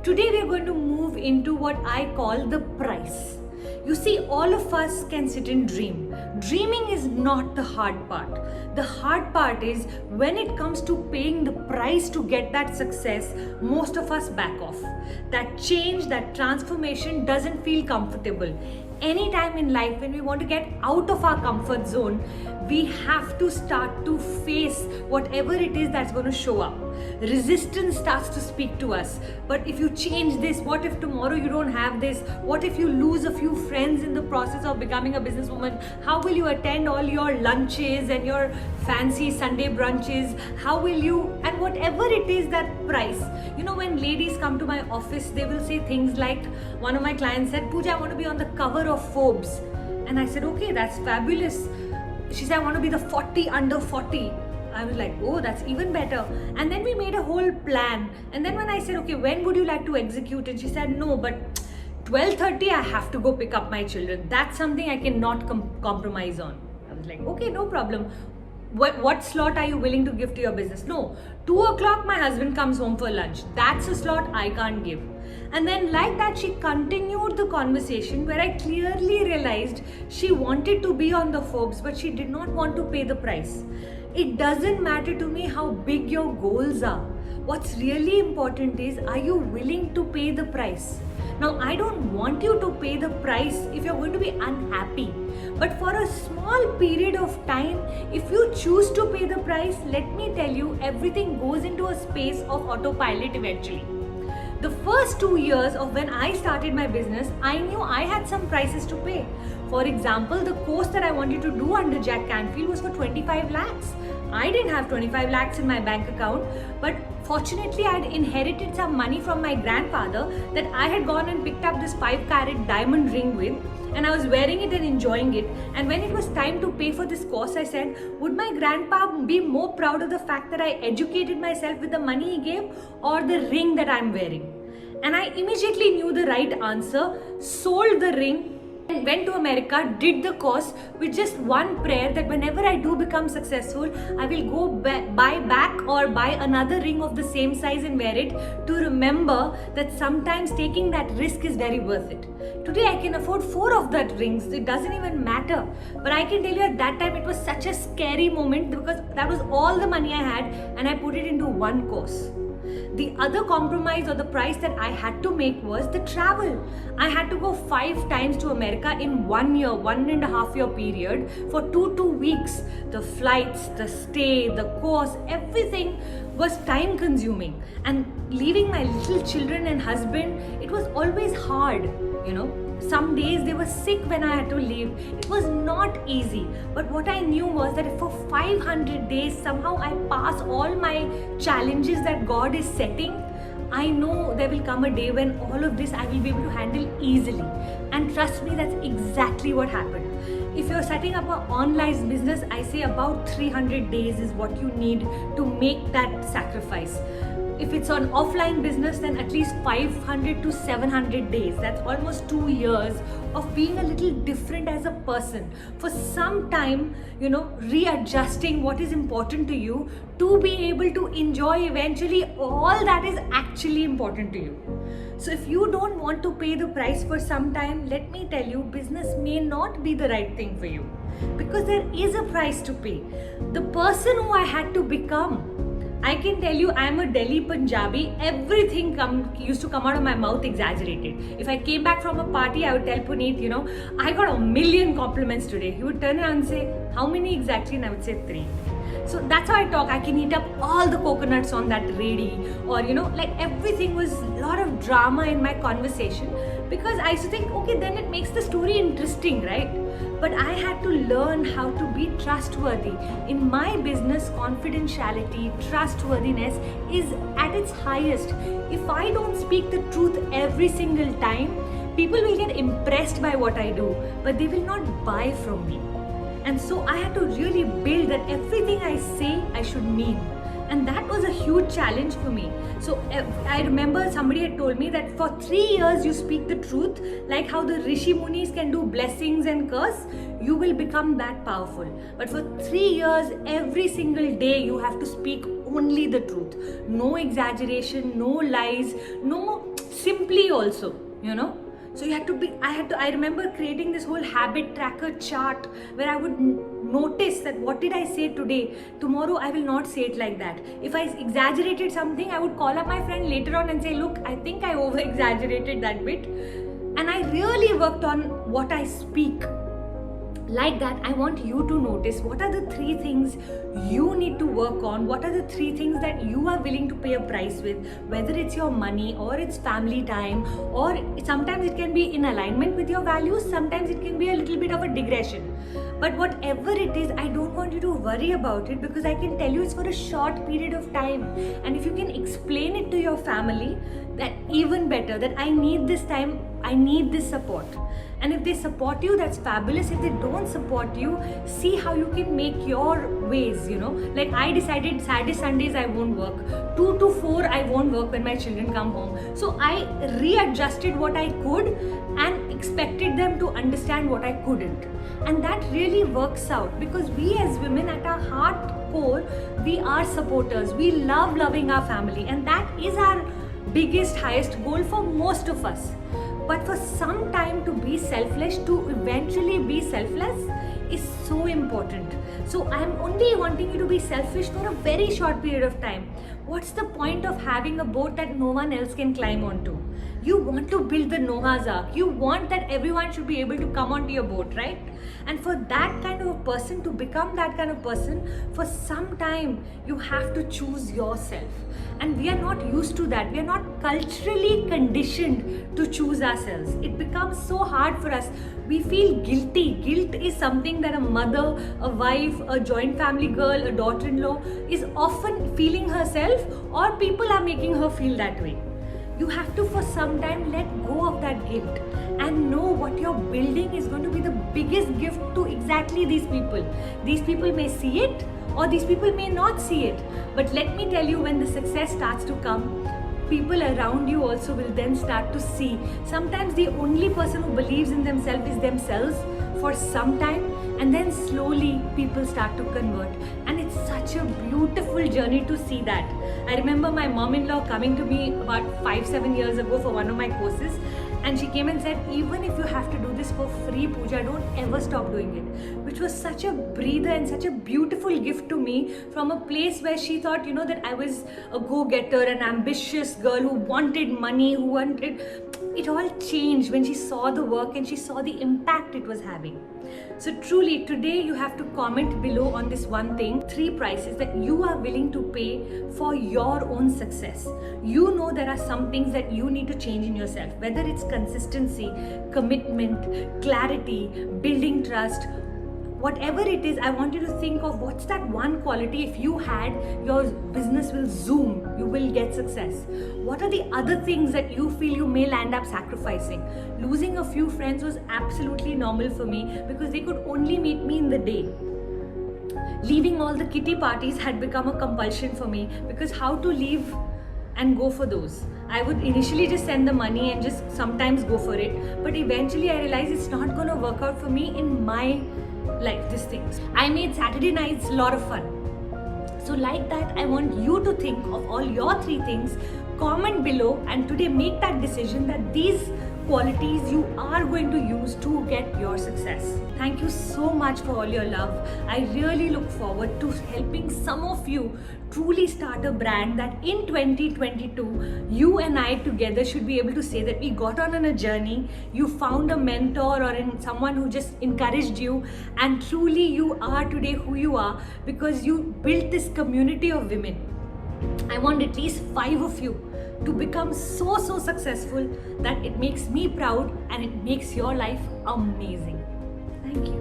Today we are going to move into what I call the price. You see, all of us can sit and dream. Dreaming is not the hard part. The hard part is when it comes to paying the price to get that success, most of us back off. That change, that transformation doesn't feel comfortable. Anytime in life when we want to get out of our comfort zone, we have to start to face whatever it is that's going to show up. Resistance starts to speak to us. But if you change this, what if tomorrow you don't have this? What if you lose a few friends in the process of becoming a businesswoman? How will you attend all your lunches and your fancy Sunday brunches? How will you, and whatever it is, that price. You know, when ladies come to my office, they will say things like, one of my clients said, Pooja, I want to be on the cover of Forbes. And I said, okay, that's fabulous. She said, I want to be the 40 under 40. I was like, oh, that's even better. And then we made a whole plan. And then when I said, okay, when would you like to execute it? She said, no, but 12:30, I have to go pick up my children. That's something I cannot compromise on. I was like, okay, no problem. What slot are you willing to give to your business? No, 2 o'clock my husband comes home for lunch. That's a slot I can't give. And then like that, she continued the conversation where I clearly realized she wanted to be on the Forbes, but she did not want to pay the price. It doesn't matter to me how big your goals are. What's really important is, are you willing to pay the price? Now, I don't want you to pay the price if you're going to be unhappy. But for a small period of time, if you choose to pay the price, let me tell you, everything goes into a space of autopilot eventually. The first 2 years of when I started my business, I knew I had some prices to pay. For example, the course that I wanted to do under Jack Canfield was for 25 lakhs. I didn't have 25 lakhs in my bank account, but fortunately I had inherited some money from my grandfather that I had gone and picked up this 5-carat diamond ring with, and I was wearing it and enjoying it. And when it was time to pay for this course, I said, would my grandpa be more proud of the fact that I educated myself with the money he gave, or the ring that I'm wearing? And I immediately knew the right answer, sold the ring, and went to America, did the course with just one prayer that whenever I do become successful, I will go buy back or buy another ring of the same size and wear it, to remember that sometimes taking that risk is very worth it. Today I can afford 4 of that rings. It doesn't even matter. But I can tell you, at that time it was such a scary moment because that was all the money I had and I put it into one course. The other compromise or the price that I had to make was the travel. I had to go 5 times to America in 1 year, 1.5 year period for 2 weeks. The flights, the stay, the course, everything was time consuming. And leaving my little children and husband, it was always hard, you know. Some days they were sick when I had to leave. It was not easy. But what I knew was that if for 500 days somehow I pass all my challenges that God is setting, I know there will come a day when all of this I will be able to handle easily. And trust me, that's exactly what happened. If you're setting up an online business, I say about 300 days is what you need to make that sacrifice. If it's an offline business, then at least 500 to 700 days. That's almost 2 years of being a little different as a person. For some time, readjusting what is important to you to be able to enjoy eventually all that is actually important to you. So if you don't want to pay the price for some time, let me tell you, business may not be the right thing for you, because there is a price to pay. The person who I had to become, I can tell you, I'm a Delhi Punjabi. Everything used to come out of my mouth exaggerated. If I came back from a party, I would tell Puneet, I got a million compliments today. He would turn around and say, how many exactly? And I would say 3. So that's how I talk. I can eat up all the coconuts on that ready, or everything was a lot of drama in my conversation, because I used to think, okay, then it makes the story interesting, right? But I had to learn how to be trustworthy. In my business, confidentiality, trustworthiness is at its highest. If I don't speak the truth every single time, people will get impressed by what I do, but they will not buy from me. And so I had to really build that everything I say, I should mean. And that was a huge challenge for me. So I remember somebody had told me that for 3 years you speak the truth, like how the Rishi Munis can do blessings and curse, you will become that powerful. But for 3 years, every single day you have to speak only the truth. No exaggeration, no lies, no mentally also, you know. So I remember creating this whole habit tracker chart where I would notice that what did I say today, tomorrow I will not say it like that. If I exaggerated something, I would call up my friend later on and say, look, I think I over exaggerated that bit. And I really worked on what I speak. Like that, I want you to notice what are the 3 things you need to work on, what are the 3 things that you are willing to pay a price with, whether it's your money or it's family time, or sometimes it can be in alignment with your values, sometimes it can be a little bit of a digression. But whatever it is, I don't want you to worry about it, because I can tell you it's for a short period of time. And if you can explain it to your family, that even better, that I need this time, I need this support. And if they support you, that's fabulous. If they don't support you, see how you can make your ways, you know. Like I decided Saturday, Sundays I won't work. 2 to 4 I won't work when my children come home. So I readjusted what I could and expected them to understand what I couldn't. And that really works out, because we as women at our heart core, we are supporters. We love loving our family, and that is our biggest, highest goal for most of us. But for some time to be selfish, to eventually be selfless, is so important. So I'm only wanting you to be selfish for a very short period of time. What's the point of having a boat that no one else can climb onto? You want to build the Noah's Ark. You want that everyone should be able to come onto your boat, right? And for that kind of a person to become that kind of person, for some time you have to choose yourself. And we are not used to that. We are not culturally conditioned to choose ourselves. It becomes so hard for us. We feel guilty. Guilt is something that a mother, a wife, a joint family girl, a daughter-in-law is often feeling herself, or people are making her feel that way. You have to for some time let go of that guilt and know what you're building is going to be the biggest gift to exactly these people. These people may see it, or these people may not see it. But let me tell you, when the success starts to come, people around you also will then start to see. Sometimes the only person who believes in themselves is themselves for some time, and then slowly people start to convert. And it's such a beautiful journey to see that. I remember my mom-in-law coming to me about 5-7 years ago for one of my courses, and she came and said, even if you have to do this for free, Pooja, don't ever stop doing it. Which was such a breather and such a beautiful gift to me, from a place where she thought, you know, that I was a go-getter, an ambitious girl who wanted money, who wanted... It all changed when she saw the work and she saw the impact it was having. So truly, today you have to comment below on this one thing, 3 prices that you are willing to pay for your own success. You know there are some things that you need to change in yourself, whether it's consistency, commitment, clarity, building trust. Whatever it is, I want you to think of what's that one quality. If you had, your business will zoom, you will get success. What are the other things that you feel you may land up sacrificing? Losing a few friends was absolutely normal for me, because they could only meet me in the day. Leaving all the kitty parties had become a compulsion for me, because how to leave and go for those? I would initially just send the money and just sometimes go for it, but eventually I realized it's not going to work out for me in my life, these things. I made Saturday nights a lot of fun. So like that, I want you to think of all your 3 things, comment below, and today make that decision that these qualities you are going to use to get your success. Thank you so much for all your love. I really look forward to helping some of you truly start a brand that in 2022, you and I together should be able to say that we got on a journey, you found a mentor or someone who just encouraged you, and truly you are today who you are because you built this community of women. I want at least 5 of you to become so successful that it makes me proud and it makes your life amazing. Thank you.